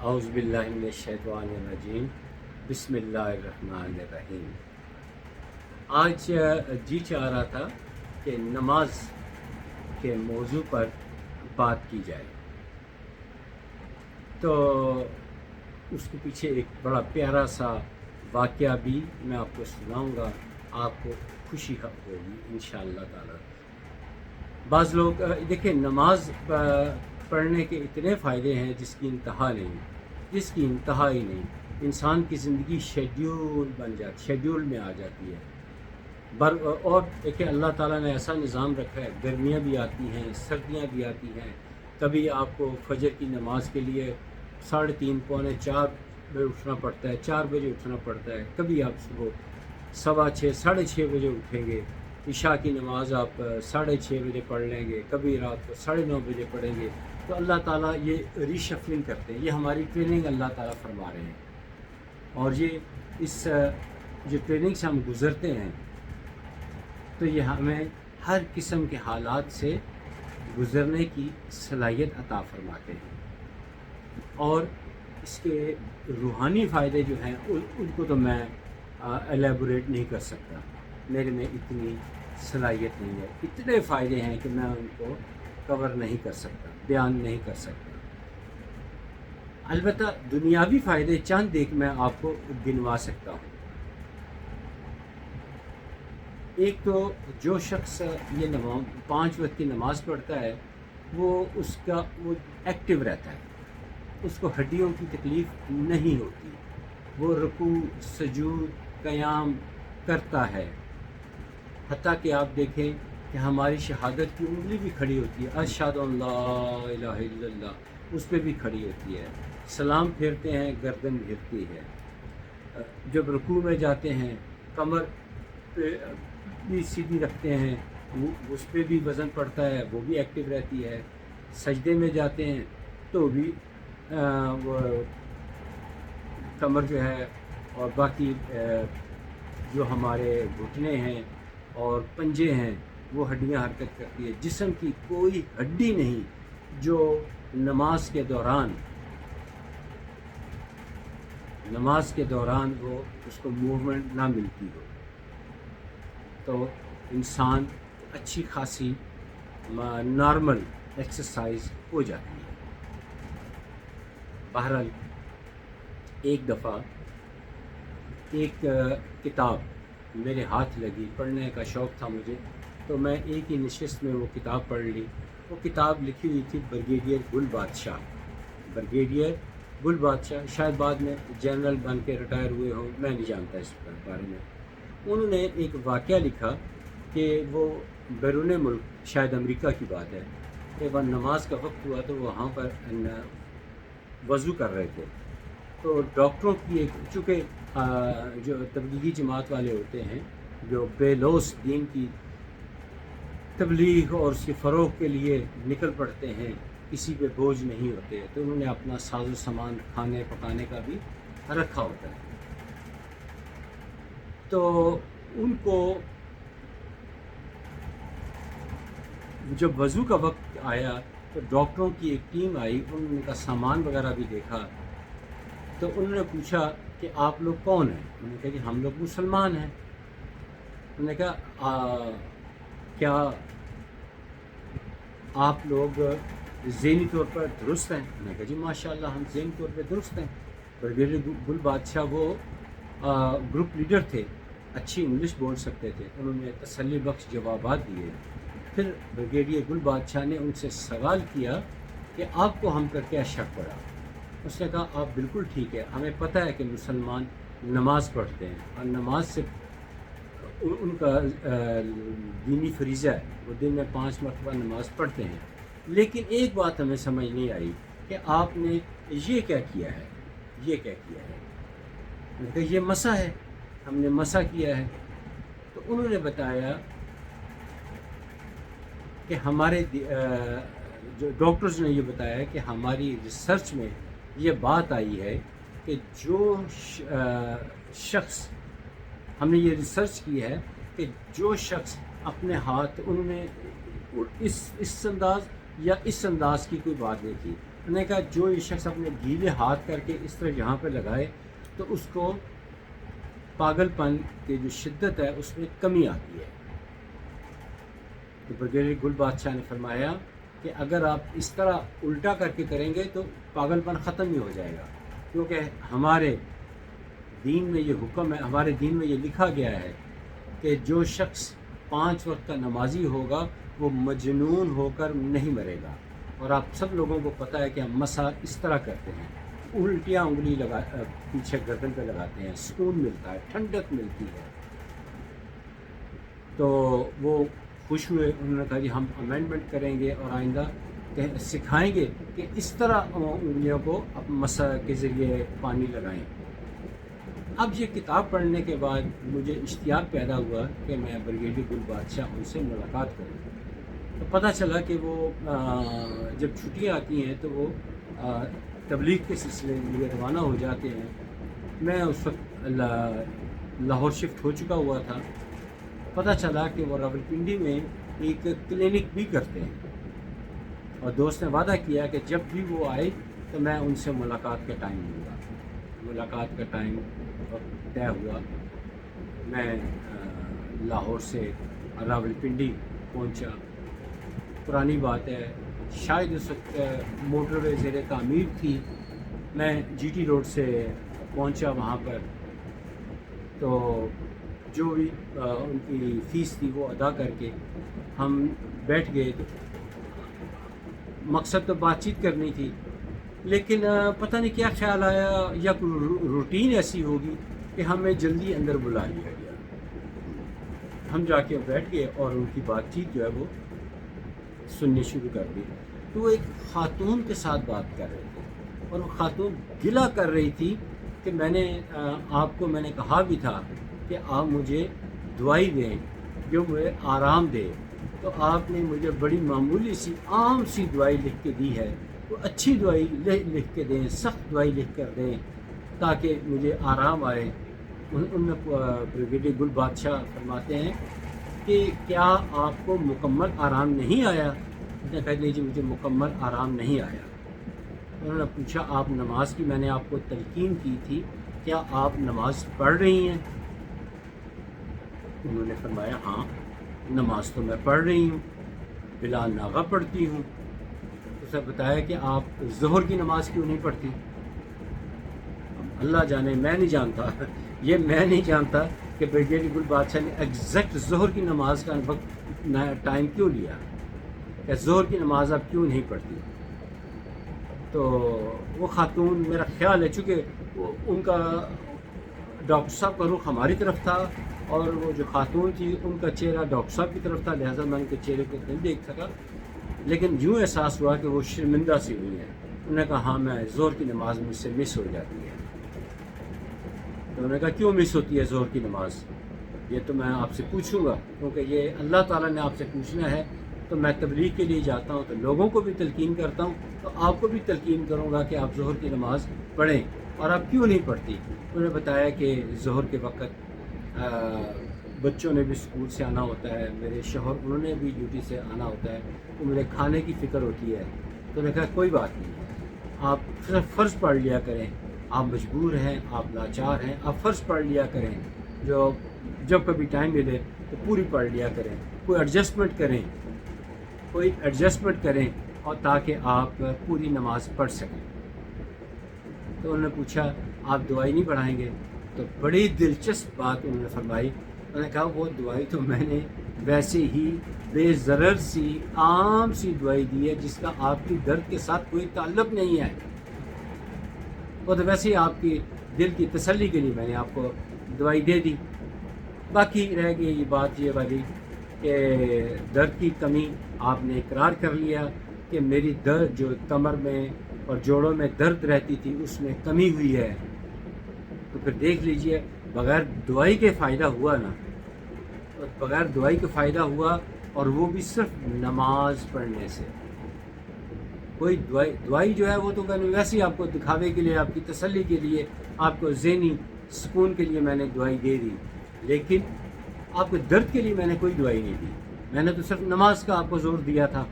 اعوذ باللہ من الشیطان الرجیم بسم اللہ الرحمن الرحیم۔ آج جی چاہ رہا تھا کہ نماز کے موضوع پر بات کی جائے، تو اس کے پیچھے ایک بڑا پیارا سا واقعہ بھی میں آپ کو سناؤں گا، آپ کو خوشی ہوگی انشاءاللہ تعالی۔ بعض لوگ دیکھیں، نماز پڑھنے کے اتنے فائدے ہیں جس کی انتہا ہی نہیں۔ انسان کی زندگی شیڈیول بن جاتی، شیڈیول میں آ جاتی ہے۔ اور دیکھیں، اللہ تعالیٰ نے ایسا نظام رکھا ہے، گرمیاں بھی آتی ہیں، سردیاں بھی آتی ہیں۔ کبھی آپ کو فجر کی نماز کے لیے 3:30 پونے 4 بجے اٹھنا پڑتا ہے، 4 بجے اٹھنا پڑتا ہے۔ کبھی آپ صبح 6:15 6:30 بجے اٹھیں گے، عشاء کی نماز آپ 6:30 بجے پڑھ لیں گے، کبھی رات کو 9:30 بجے پڑھیں گے۔ تو اللہ تعالیٰ یہ ری شفلنگ کرتے ہیں، یہ ہماری ٹریننگ اللہ تعالیٰ فرما رہے ہیں۔ اور یہ اس جو ٹریننگ سے ہم گزرتے ہیں، تو یہ ہمیں ہر قسم کے حالات سے گزرنے کی صلاحیت عطا فرماتے ہیں۔ اور اس کے روحانی فائدے جو ہیں ان کو تو میں ایلیبوریٹ نہیں کر سکتا، میرے میں اتنی صلاحیت نہیں ہے۔ اتنے فائدے ہیں کہ میں ان کو کور نہیں کر سکتا، بیان نہیں کر سکتا۔ البتہ دنیاوی فائدے چند ایک میں آپ کو گنوا سکتا ہوں۔ ایک تو جو شخص یہ 5 وقت کی نماز پڑھتا ہے، وہ ایکٹیو رہتا ہے، اس کو ہڈیوں کی تکلیف نہیں ہوتی، وہ رکوع سجود قیام کرتا ہے۔ حتیٰ کہ آپ دیکھیں کہ ہماری شہادت کی انگلی بھی کھڑی ہوتی ہے، اشہد ان لا الہ الا اللہ، اس پہ بھی کھڑی ہوتی ہے۔ سلام پھیرتے ہیں، گردن گھرتی ہے۔ جب رکوع میں جاتے ہیں، کمر بھی سیدھی رکھتے ہیں، اس پہ بھی وزن پڑتا ہے، وہ بھی ایکٹیو رہتی ہے۔ سجدے میں جاتے ہیں تو بھی وہ کمر جو ہے اور باقی جو ہمارے گھٹنے ہیں اور پنجے ہیں، وہ ہڈیاں حرکت کرتی ہے۔ جسم کی کوئی ہڈی نہیں جو نماز کے دوران وہ اس کو موومنٹ نہ ملتی ہو، تو انسان اچھی خاصی نارمل ایکسرسائز ہو جاتی ہے۔ بہرحال ایک دفعہ ایک کتاب میرے ہاتھ لگی، پڑھنے کا شوق تھا مجھے، تو میں ایک ہی نشست میں وہ کتاب پڑھ لی۔ وہ کتاب لکھی ہوئی تھی بریگیڈیئر گل بادشاہ، شاید بعد میں جنرل بن کے ریٹائر ہوئے ہوں، میں نہیں جانتا اس بارے میں۔ انہوں نے ایک واقعہ لکھا کہ وہ بیرون ملک، شاید امریکہ کی بات ہے، کہ وہ نماز کا وقت ہوا تو وہاں پر وضو کر رہے تھے، تو ڈاکٹروں کی چونکہ جو تبلیغی جماعت والے ہوتے ہیں، جو بے لوث دین کی تبلیغ اور اس کے فروغ کے لیے نکل پڑتے ہیں، کسی پہ بوجھ نہیں ہوتے، تو انہوں نے اپنا ساز و سامان کھانے پکانے کا بھی رکھا ہوتا ہے۔ تو ان کو جب وضو کا وقت آیا تو ڈاکٹروں کی ایک ٹیم آئی، انہوں نے کا سامان وغیرہ بھی دیکھا، تو انہوں نے پوچھا کہ آپ لوگ کون ہیں؟ انہوں نے کہا کہ ہم لوگ مسلمان ہیں۔ انہوں نے کہا کیا آپ لوگ ذہنی طور پر درست ہیں؟ انہوں نے کہا جی ماشاءاللہ ہم ذہنی طور پہ درست ہیں۔ بریگیڈیئر گل بادشاہ وہ گروپ لیڈر تھے، اچھی انگلش بول سکتے تھے، انہوں نے تسلی بخش جوابات دیے۔ پھر بریگیڈیئر گل بادشاہ نے ان سے سوال کیا کہ آپ کو ہم پر کیا شک پڑا؟ اس نے کہا آپ بالکل ٹھیک ہے، ہمیں پتہ ہے کہ مسلمان نماز پڑھتے ہیں اور نماز سے ان کا دینی فریضہ ہے، وہ دن میں 5 مرتبہ نماز پڑھتے ہیں، لیکن ایک بات ہمیں سمجھ نہیں آئی کہ آپ نے یہ کیا کیا ہے۔ انہوں نے کہا یہ مسح ہے، ہم نے مسح کیا ہے۔ تو انہوں نے بتایا کہ ہمارے جو ڈاکٹرز نے یہ بتایا کہ ہماری ریسرچ میں یہ بات آئی ہے کہ جو شخص، ہم نے یہ ریسرچ کی ہے کہ جو شخص اپنے ہاتھ، انہوں نے اس انداز یا اس انداز کی کوئی بات نہیں کی، انہوں نے کہا جو یہ شخص اپنے گیلے ہاتھ کر کے اس طرح یہاں پہ لگائے تو اس کو پاگل پن کی جو شدت ہے اس میں کمی آتی ہے۔ تو بریگیڈیئر گل بادشاہ نے فرمایا کہ اگر آپ اس طرح الٹا کر کے کریں گے تو پاگل پن ختم ہی ہو جائے گا، کیونکہ ہمارے دین میں یہ حکم ہے، ہمارے دین میں یہ لکھا گیا ہے کہ جو شخص 5 وقت کا نمازی ہوگا وہ مجنون ہو کر نہیں مرے گا۔ اور آپ سب لوگوں کو پتہ ہے کہ ہم مسح اس طرح کرتے ہیں، الٹیاں انگلی پیچھے گردن پہ لگاتے ہیں، سکون ملتا ہے، ٹھنڈک ملتی ہے۔ تو وہ خوش ہوئے، انہوں نے کہا جی ہم امینڈمنٹ کریں گے اور آئندہ سکھائیں گے کہ اس طرح انگلیوں کو مسح کے ذریعے پانی لگائیں۔ اب یہ کتاب پڑھنے کے بعد مجھے اشتیاق پیدا ہوا کہ میں بریگیڈیئر گل بادشاہ ان سے ملاقات کروں۔ تو پتہ چلا کہ وہ جب چھٹیاں آتی ہیں تو وہ تبلیغ کے سلسلے میں لیے روانہ ہو جاتے ہیں۔ میں اس وقت لاہور شفٹ ہو چکا ہوا تھا۔ پتہ چلا کہ وہ راولپنڈی میں ایک کلینک بھی کرتے ہیں، اور دوست نے وعدہ کیا کہ جب بھی وہ آئے تو میں ان سے ملاقات کا ٹائم لوں گا۔ ملاقات کا ٹائم طے ہوا، میں لاہور سے راولپنڈی پہنچا۔ پرانی بات ہے، شاید اس وقت موٹر وے زیر تعمیر تھی۔ میں جی ٹی روڈ سے پہنچا وہاں پر، تو جو بھی ان کی فیس تھی وہ ادا کر کے ہم بیٹھ گئے۔ مقصد تو بات چیت کرنی تھی، لیکن پتہ نہیں کیا خیال آیا، یا کوئی روٹین ایسی ہوگی کہ ہمیں جلدی اندر بلا لیا گیا۔ ہم جا کے بیٹھ گئے اور ان کی بات چیت جو ہے وہ سننی شروع کر دی۔ تو وہ ایک خاتون کے ساتھ بات کر رہے تھے، اور وہ خاتون گلہ کر رہی تھی کہ میں نے آپ کو کہا بھی تھا کہ آپ مجھے دوائی دیں جو مجھے آرام دے، تو آپ نے مجھے بڑی معمولی سی عام سی دوائی لکھ کے دی ہے۔ وہ اچھی دوائی لکھ کے دیں، سخت دوائی لکھ کر دیں تاکہ مجھے آرام آئے۔ ان میں بریگیڈیئر گل بادشاہ فرماتے ہیں کہ کیا آپ کو مکمل آرام نہیں آیا؟ میں کہہ دیجیے مجھے مکمل آرام نہیں آیا۔ انہوں نے پوچھا آپ نماز کی میں نے آپ کو تلقین کی تھی، کیا آپ نماز پڑھ رہی ہیں؟ انہوں نے فرمایا ہاں نماز تو میں پڑھ رہی ہوں، بلا ناغہ پڑھتی ہوں۔ اسے بتایا کہ آپ ظہر کی نماز کیوں نہیں پڑھتی؟ اللہ جانے، میں نہیں جانتا، یہ میں نہیں جانتا کہ بریگیڈیئر گل بادشاہ نے ایگزیکٹ ظہر کی نماز کا وقت ٹائم کیوں لیا، کہ ظہر کی نماز آپ کیوں نہیں پڑھتی۔ تو وہ خاتون، میرا خیال ہے چونکہ ان کا ڈاکٹر صاحب کا رخ ہماری طرف تھا، اور وہ جو خاتون تھی ان کا چہرہ ڈاکٹر صاحب کی طرف تھا، لہٰذا میں ان کے چہرے کو نہیں دیکھ سکا، لیکن یوں احساس ہوا کہ وہ شرمندہ سی ہوئی ہیں۔ انہوں نے کہا ہاں میں ظہر کی نماز مجھ سے مس ہو جاتی ہے۔ تو انہوں نے کہا کیوں مس ہوتی ہے ظہر کی نماز؟ یہ تو میں آپ سے پوچھوں گا، کیونکہ یہ اللہ تعالیٰ نے آپ سے پوچھنا ہے۔ تو میں تبلیغ کے لیے جاتا ہوں تو لوگوں کو بھی تلقین کرتا ہوں، تو آپ کو بھی تلقین کروں گا کہ آپ ظہر کی نماز پڑھیں، اور آپ کیوں نہیں پڑھتی؟ انہوں نے بتایا کہ ظہر کے وقت بچوں نے بھی اسکول سے آنا ہوتا ہے، میرے شوہر انہوں نے بھی ڈیوٹی سے آنا ہوتا ہے، تو مجھے کھانے کی فکر ہوتی ہے۔ تو میں نے کہا کوئی بات نہیں، آپ صرف فرض پڑھ لیا کریں، آپ مجبور ہیں، آپ لاچار ہیں، آپ فرض پڑھ لیا کریں، جو جب کبھی ٹائم ملے تو پوری پڑھ لیا کریں، کوئی ایڈجسٹمنٹ کریں اور تاکہ آپ پوری نماز پڑھ سکیں۔ تو انہوں نے پوچھا آپ دوائی نہیں پڑھائیں گے؟ تو بڑی دلچسپ بات انہوں نے فرمائی۔ انہوں نے کہا وہ دوائی تو میں نے ویسے ہی بے ضرر سی عام سی دوائی دی ہے جس کا آپ کی درد کے ساتھ کوئی تعلق نہیں ہے، وہ تو ویسے ہی آپ کی دل کی تسلی کے لیے میں نے آپ کو دوائی دے دی۔ باقی رہ گئی یہ بات یہ والی کہ درد کی کمی آپ نے اقرار کر لیا کہ میری درد جو کمر میں اور جوڑوں میں درد رہتی تھی اس میں کمی ہوئی ہے، تو پھر دیکھ لیجئے بغیر دوائی کے فائدہ ہوا نا، بغیر دوائی کے فائدہ ہوا، اور وہ بھی صرف نماز پڑھنے سے۔ کوئی دوائی جو ہے وہ تو میں نے ویسے ہی آپ کو دکھاوے کے لیے، آپ کی تسلی کے لیے، آپ کو ذہنی سکون کے لیے میں نے دوائی دے دی، لیکن آپ کے درد کے لیے میں نے کوئی دوائی نہیں دی۔ میں نے تو صرف نماز کا آپ کو زور دیا تھا،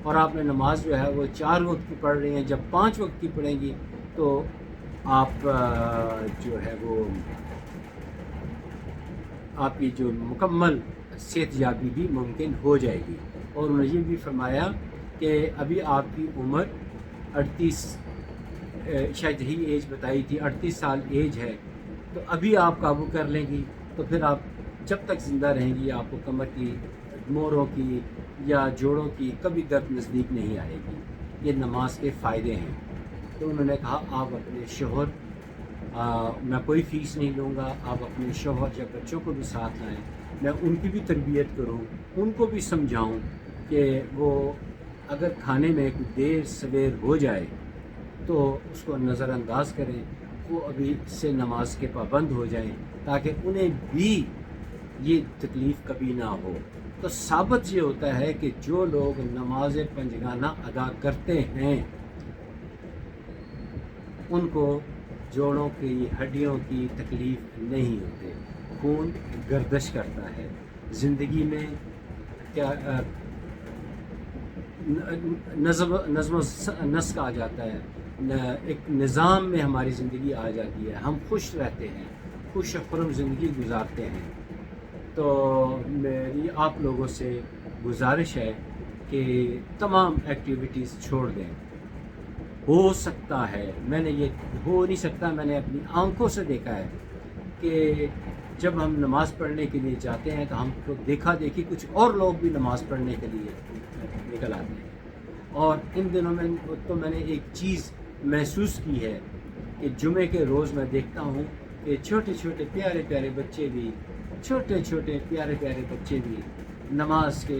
اور آپ نے نماز جو ہے وہ 4 وقت کی پڑھ رہی ہیں، جب 5 وقت کی پڑھیں گی تو آپ جو ہے وہ آپ کی جو مکمل صحت یابی بھی ممکن ہو جائے گی۔ اور انہوں نے یہ بھی فرمایا کہ ابھی آپ کی عمر 38 شاید یہی ایج بتائی تھی، 38 سال ایج ہے، تو ابھی آپ قابو کر لیں گی تو پھر آپ جب تک زندہ رہیں گی آپ کو کمر کی، موڑوں کی یا جوڑوں کی کبھی درد نزدیک نہیں آئے گی۔ یہ نماز کے فائدے ہیں۔ تو انہوں نے کہا آپ اپنے شوہر، میں کوئی فیس نہیں لوں گا، آپ اپنے شوہر یا بچوں کو بھی ساتھ لائیں، میں ان کی بھی تربیت کروں، ان کو بھی سمجھاؤں کہ وہ اگر کھانے میں کوئی دیر سویر ہو جائے تو اس کو نظر انداز کریں، وہ ابھی سے نماز کے پابند ہو جائیں تاکہ انہیں بھی یہ تکلیف کبھی نہ ہو۔ تو ثابت یہ ہوتا ہے کہ جو لوگ نماز پنجگانہ ادا کرتے ہیں ان کو جوڑوں کی ہڈیوں کی تکلیف نہیں ہوتے، خون گردش کرتا ہے زندگی میں، کیا نظم و نسق آ جاتا ہے، ایک نظام میں ہماری زندگی آ جاتی ہے، ہم خوش رہتے ہیں، خوش و خرم زندگی گزارتے ہیں۔ تو میری آپ لوگوں سے گزارش ہے کہ تمام ایکٹیویٹیز چھوڑ دیں۔ ہو سکتا ہے، میں نے یہ ہو نہیں سکتا، میں نے اپنی آنکھوں سے دیکھا ہے کہ جب ہم نماز پڑھنے کے لیے جاتے ہیں تو ہم کو دیکھا دیکھی کچھ اور لوگ بھی نماز پڑھنے کے لیے نکل آتے ہیں۔ اور ان دنوں میں تو میں نے ایک چیز محسوس کی ہے کہ جمعے کے روز میں دیکھتا ہوں کہ چھوٹے چھوٹے پیارے پیارے بچے بھی، چھوٹے چھوٹے پیارے پیارے بچے بھی نماز کے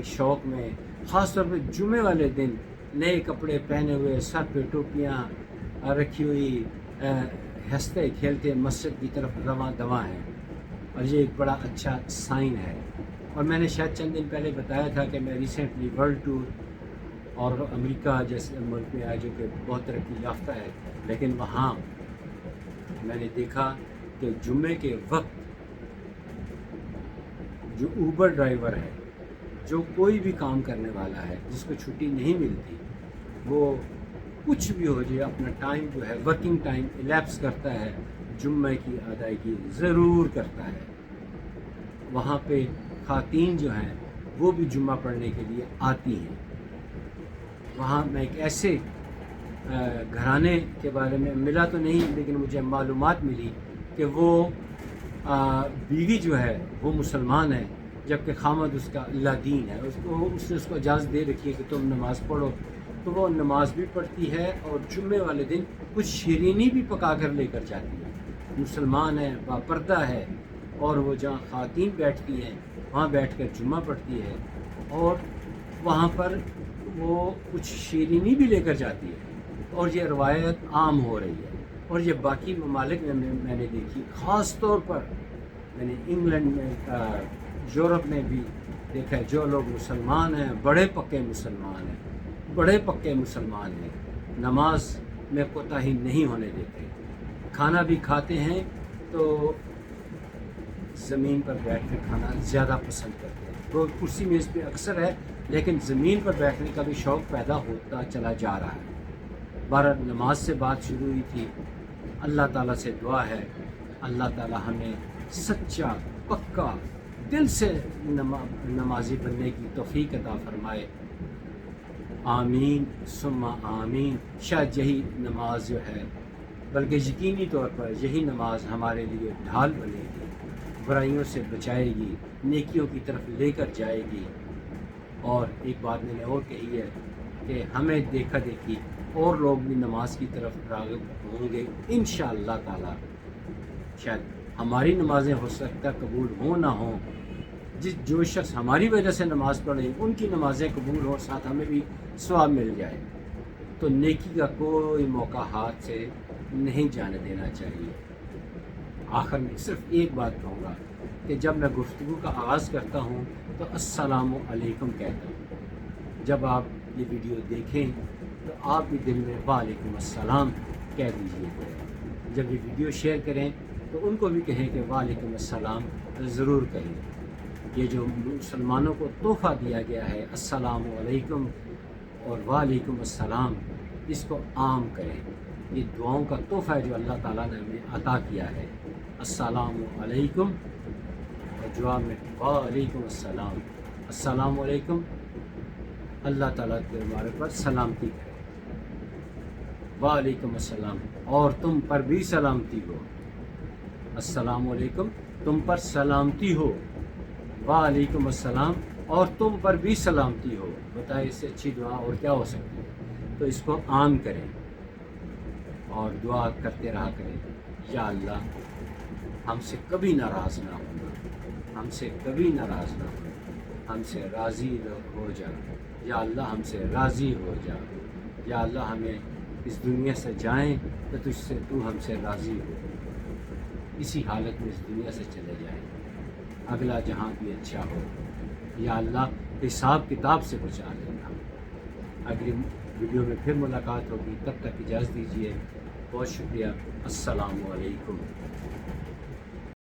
شوق میں، خاص طور پہ جمعے والے دن نئے کپڑے پہنے ہوئے، سر پہ ٹوپیاں رکھی ہوئی، ہنستے کھیلتے مسجد کی طرف رواں دواں ہیں، اور یہ ایک بڑا اچھا سائن ہے۔ اور میں نے شاید چند دن پہلے بتایا تھا کہ میں ریسنٹلی ورلڈ ٹور اور امریکہ جیسے ملک میں آیا جو کہ بہت ترقی یافتہ ہے، لیکن وہاں میں نے دیکھا کہ جمعے کے وقت جو اوبر ڈرائیور ہے، جو کوئی بھی کام کرنے والا ہے، جس کو چھٹی نہیں ملتی، وہ کچھ بھی ہو جائے اپنا ٹائم جو ہے ورکنگ ٹائم الیپس کرتا ہے، جمعے کی ادائیگی ضرور کرتا ہے۔ وہاں پہ خواتین جو ہیں وہ بھی جمعہ پڑھنے کے لیے آتی ہیں۔ وہاں میں ایک ایسے گھرانے کے بارے میں ملا تو نہیں، لیکن مجھے معلومات ملی کہ وہ بیوی جو ہے وہ مسلمان ہے، جبکہ خامد اس کا اللہ دین ہے، اس نے اس کو اجازت دے رکھی ہے کہ تم نماز پڑھو، تو وہ نماز بھی پڑھتی ہے اور جمعے والے دن کچھ شیرینی بھی پکا کر لے کر جاتی ہے۔ مسلمان ہے، باپردہ ہے، اور وہ جہاں خواتین بیٹھتی ہیں وہاں بیٹھ کر جمعہ پڑھتی ہے، اور وہاں پر وہ کچھ شیرینی بھی لے کر جاتی ہے، اور یہ روایت عام ہو رہی ہے۔ اور یہ باقی ممالک میں نے دیکھی، خاص طور پر میں نے انگلینڈ میں، یورپ میں بھی دیکھا ہے، جو لوگ مسلمان ہیں، بڑے پکے مسلمان ہیں، نماز میں کوتاہی نہیں ہونے دیتے، کھانا بھی کھاتے ہیں تو زمین پر بیٹھ کر کھانا زیادہ پسند کرتے ہیں۔ وہ کرسی میز پہ اکثر ہے، لیکن زمین پر بیٹھنے کا بھی شوق پیدا ہوتا چلا جا رہا ہے۔ بہرحال نماز سے بات شروع ہوئی تھی، اللہ تعالیٰ سے دعا ہے اللہ تعالیٰ ہمیں سچا پکا دل سے نمازی بننے کی توفیق عطا فرمائے، آمین ثم آمین۔ شاید یہی نماز جو ہے، بلکہ یقینی طور پر یہی نماز ہمارے لیے ڈھال بنے گی، برائیوں سے بچائے گی، نیکیوں کی طرف لے کر جائے گی۔ اور ایک بات میں نے اور کہی ہے کہ ہمیں دیکھا دیکھی اور لوگ بھی نماز کی طرف راغب ہوں گے انشاءاللہ تعالی۔ شاید ہماری نمازیں ہو سکتا قبول ہوں نہ ہوں، جو شخص ہماری وجہ سے نماز پڑھے ان کی نمازیں قبول ہوں، ساتھ ہمیں بھی ثواب مل جائے۔ تو نیکی کا کوئی موقع ہاتھ سے نہیں جانے دینا چاہیے۔ آخر میں صرف ایک بات کہوں گا کہ جب میں گفتگو کا آغاز کرتا ہوں تو السلام علیکم کہتا ہوں، جب آپ یہ ویڈیو دیکھیں تو آپ بھی دل میں وعلیکم السلام کہہ دیجیے گا۔ جب یہ ویڈیو شیئر کریں تو ان کو بھی کہیں کہ وعلیکم السلام ضرور کہیں۔ یہ جو مسلمانوں کو تحفہ دیا گیا ہے السلام علیکم، اور وعلیکم السلام اس کو عام کریں. یہ دعاؤں کا تحفہ ہے جو اللہ تعالیٰ نے ہمیں عطا کیا ہے. السلام علیکم اور جواب میں وعلیکم السلام. السلام علیکم، اللہ تعالیٰ تمہارے پر سلامتی کرے. وعلیکم السلام، اور تم پر بھی سلامتی ہو. السلام علیکم، تم پر سلامتی ہو. وعلیکم السلام، اور تم پر بھی سلامتی ہو. بتائیں اس سے اچھی دعا اور کیا ہو سکتی ہے؟ تو اس کو عام کریں اور دعا کرتے رہا کریں. یا اللہ ہم سے کبھی ناراض نہ ہونا، ہم سے کبھی ناراض نہ ہونا، ہم سے راضی ہو جا. یا اللہ ہم سے راضی ہو جا. یا اللہ ہمیں اس دنیا سے جائیں تو تو ہم سے راضی ہو. اسی حالت میں اس دنیا سے چلے جائیں، اگلا جہاں بھی اچھا ہو. یا اللہ حساب کتاب سے بچا لینا. اگلی ویڈیو میں پھر ملاقات ہوگی، تب تک اجازت دیجیے. بہت شکریہ. السلام علیکم.